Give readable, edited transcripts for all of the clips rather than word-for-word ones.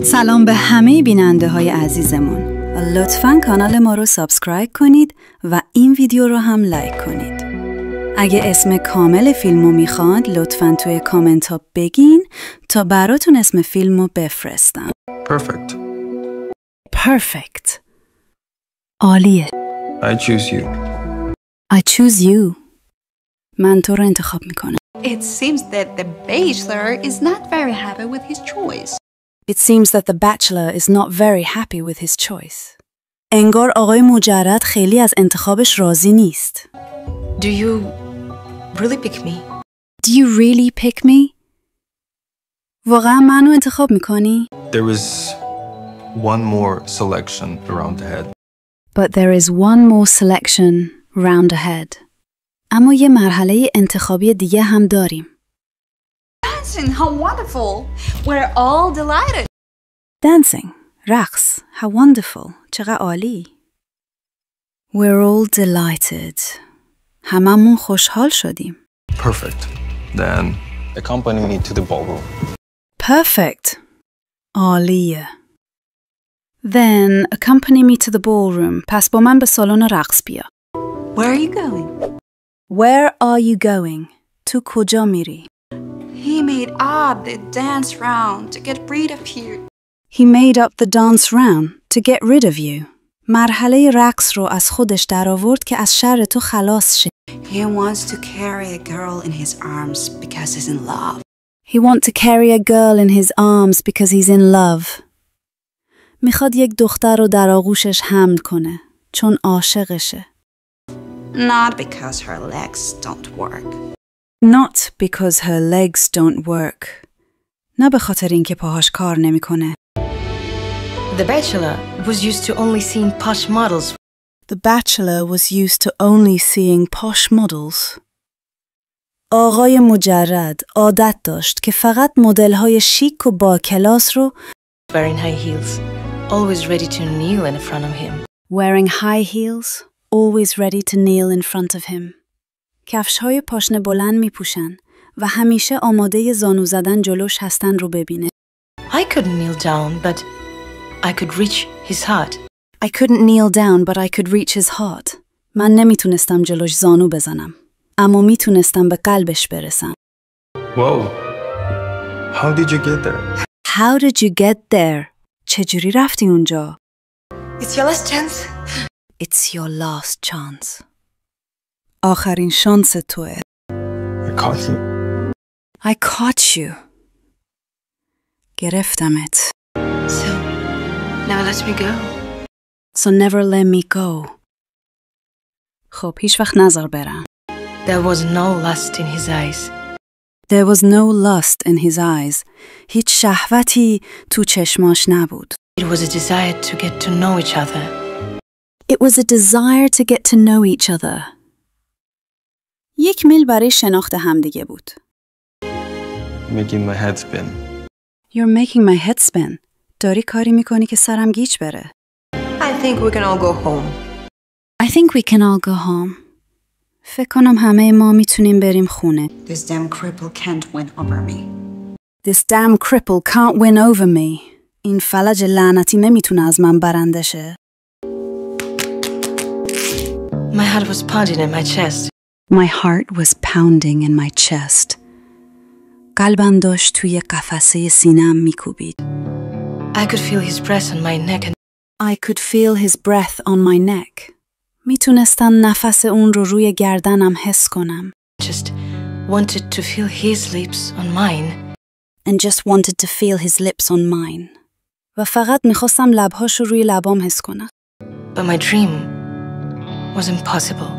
سلام به همه بیننده های عزیزمون. لطفاً کانال ما رو سابسکرایب کنید و این ویدیو رو هم لایک کنید. اگه اسم کامل فیلمو میخواد لطفاً توی کامنت ها بگین تا براتون اسم فیلمو بفرستم. Perfect. Perfect. عالیه. I choose you. I choose you. من تو رو انتخاب میکنم. It seems that the bachelor is not very happy with his choice. It seems that the bachelor is not very happy with his choice. انگار آقای مجرد خیلی از انتخابش راضی نیست. Do you really pick me? Do you really pick me? واقعا منو انتخاب میکنی؟ There is one more selection around ahead. But there is one more selection round ahead. اما یه مرحله انتخابی دیگه هم داریم. Dancing, how wonderful! We're all delighted. Dancing, رقص, how wonderful, چقدر عالی. We're all delighted. هممون خوشحال شدیم. Perfect. Then accompany me to the ballroom. Perfect. عالیه. Then accompany me to the ballroom. پس با من به سالن رقص بیا. Where are you going? Where are you going? تو کجا میری؟ He made up the dance round to get rid of you. He made up the dance round to get rid of you. مرحله رقص رو از خودش در آورد که از شر تو خلاص شه. He wants to carry a girl in his arms because he's in love. He wants to carry a girl in his arms because he's in love. میخواد یک دختر رو در آغوشش حمل کنه چون عاشقشه. Not because her legs don't work. Not because her legs don't work. نه به خاطر اینکه پاهاش کار نمیکنه. The bachelor was used to only seeing posh models. The bachelor was used to only seeing posh models. آقای مجرد عادت داشت که فقط مدل‌های شیک و با کلاس رو Wearing high heels, always ready to kneel in front of him. wearing high heels, always ready to kneel in front of him. کفش‌های پاشنه بلند می‌پوشن و همیشه آماده زانو زدن جلوش هستن رو ببینه. I couldn't kneel down, but I could reach his heart. I couldn't kneel down but I could reach his heart. من نمیتونستم جلوش زانو بزنم اما میتونستم به قلبش برسم. Whoa. How did you get there? How did you get there? چجوری رفتی اونجا؟ It's your last chance. It's your last chance. آخرین شانس توه. I caught you. I caught you. گرفتمت. So, now let me go. So never let me go. خب هیچ وقت نذار برم. There was no lust in his eyes. There was no lust in his eyes. هیچ شهوتی تو چشماش نبود. It was a desire to get to know each other. It was a desire to get to know each other. یک میل برای شناخت همدیگه بود. Making my head spin. You're making my head spin. داری کاری میکنی که سرم گیج بره. I think we can all go home. I think we can all go home. فکر کنم همه ما میتونیم بریم خونه. This damn cripple can't win over me. This damn cripple can't win over me. این فلج لعنتی نمیتونه از من برنده شه. My heart was pounding in my chest. My heart was pounding in my chest. قلبم داشت توی قفسه سینه‌ام میکوبید. I could feel his breath on my neck and I could feel his breath on my neck. میتونستم نفس اون رو روی گردنم حس کنم. just wanted to feel his lips on mine. And just wanted to feel his lips on mine. و فقط میخواستم لبهاش رو روی لبام حس کنم. But my dream was impossible.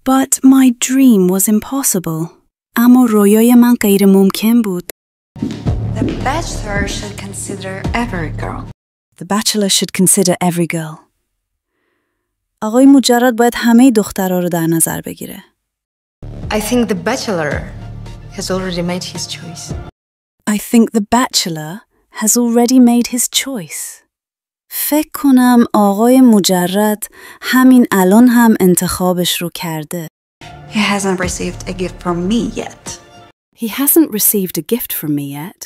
But my dream was impossible. اما رویای من غیر ممکن بود. The bachelor should consider every girl. The bachelor should consider every girl. آقای مجرد باید همه دخترها رو در نظر بگیره. I think the bachelor has already made his choice. I think the bachelor has already made his choice. فکر کنم آقای مجرد همین الان هم انتخابش رو کرده. He hasn't received a gift from me yet. He hasn't received a gift from me yet.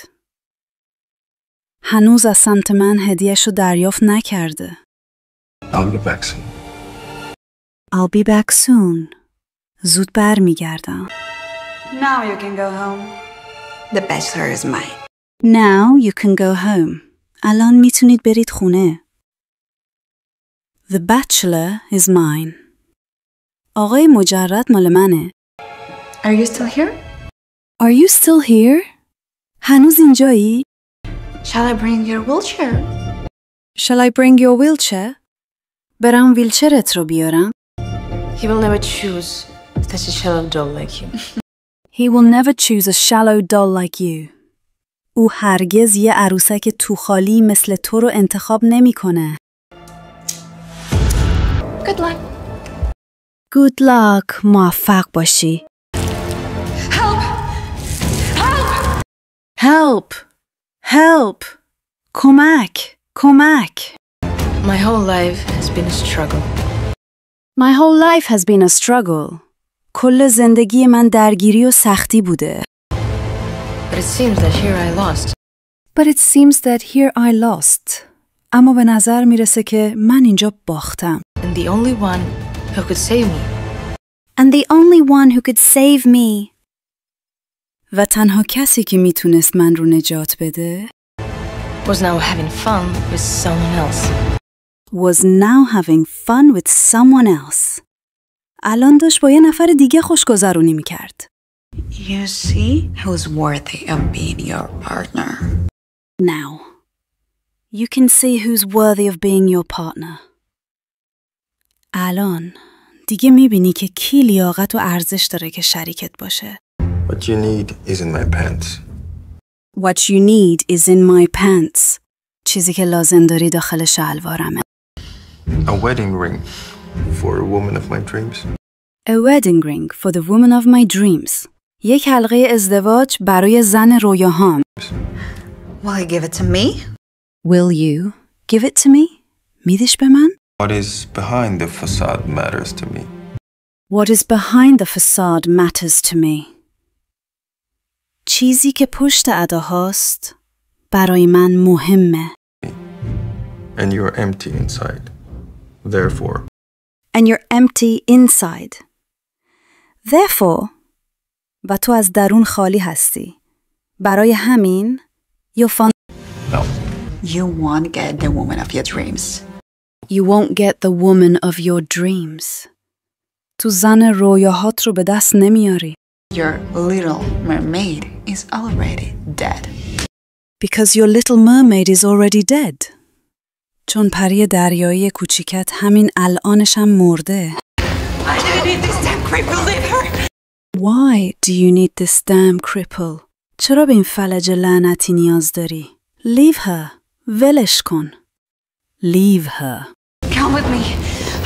هنوز از سمت من هدیه‌شو دریافت نکرده. I'll be back soon. I'll be back soon. زود برمیگردم. Now you can go home. The bachelor is mine. Now you can go home. الان میتونید برید خونه. The bachelor is mine. آقای مجرد مال منه. Are you still here? Are you still here? هنوز اینجایی؟ Shall I bring your wheelchair? Shall I bring your wheelchair? برام ویلچرت رو بیارم. He will never choose such a shallow doll like you. He will never choose a shallow doll like you. او هرگز یه عروسک توخالی مثل تو رو انتخاب نمی‌کنه. Good luck. Good luck. موفق باشی. Help! Help! Help! Help! کمک! کمک! My whole life has been a struggle. My whole life has been a struggle. کل زندگی من درگیری و سختی بوده. But it seems that here I lost. But it seems that here I lost. اما به نظر میرسه که من اینجا باختم. And the only one who could save me And the only one who could save me. و تنها کسی که میتونست من رو نجات بده was now having fun with someone else. was now having fun with someone else. الان داشت با یه نفر دیگه خوشگذرونی میکرد. You see who's worthy of being your partner. Now, you can see who's worthy of being your partner. الان دیگه میبینی که کی لیاقت و ارزش داره که شریکت باشه. What you need is in my pants. What you need is in my pants. چیزی که لازم داری داخل شلوارمه. A wedding ring for a woman of my dreams. A wedding ring for the woman of my dreams. یک حلقه ازدواج برای زن رویاهام. Will you give it to me? Will you give it to me? میدیش به من؟ What is behind the facade matters to me. What is behind the facade matters to me. چیزی که پشت اداهاست برای من مهمه. And you're empty inside. Therefore, And you're empty inside. Therefore, و تو از درون خالی هستی. برای همین you'll find no. You won't get the woman of your dreams. you won't get the woman of your dreams. تو زن رویاهات رو به دست نمیاری. Your little mermaid is already dead. Because your little mermaid is already dead. چون پری دریایی کوچیکت همین الانش هم مرده. I didn't need this damn cripple, leave her! Why do you need this damn cripple? چرا به این فلج لعنتی نیاز داری؟ Leave her. ولش کن. Leave her. Come with me.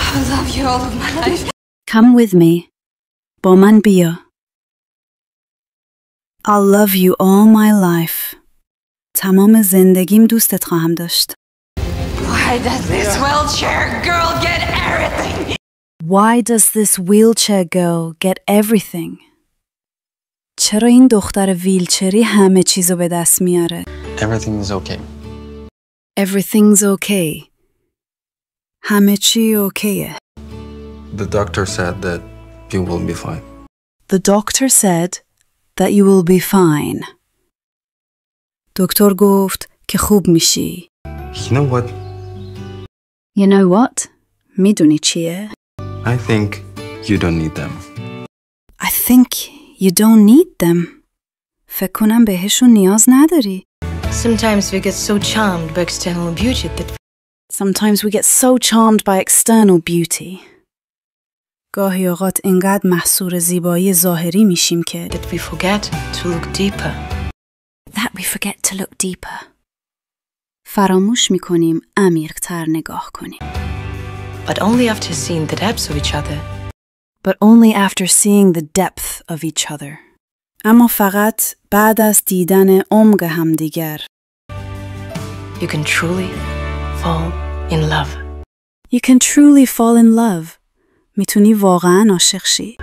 I will love you all of my life. Come with me. با من بیا. I'll love you all my life. تمام زندگیم دوستت خواهم داشت. Why does this wheelchair girl get everything? Why does this wheelchair girl get everything? چرا این دختر ویلچری همه چیزو به دست میاره؟ Everything is okay. Everything's okay. همه چی اوکیه. The doctor said that you will be fine. The doctor said that you will be fine. دکتر گفت که خوب میشی. You know what? You know what? میدونی چیه؟ I think you don't need them. I think you don't need them. فکر کنم بهشون نیاز نداری. Sometimes we get so charmed by external beauty that Sometimes we get so charmed by external beauty. گاهی اوقات انقدر محصور زیبایی ظاهری میشیم که we forget to look deeper. That we forget to look deeper. فراموش میکنیم عمیق‌تر نگاه کنیم. But only after seeing the depths of each other. But only after seeing the depth of each other. اما فقط بعد از دیدن عمق همدیگر. You can truly fall in love. You can truly fall in love. میتونی واقعاً عاشق شی.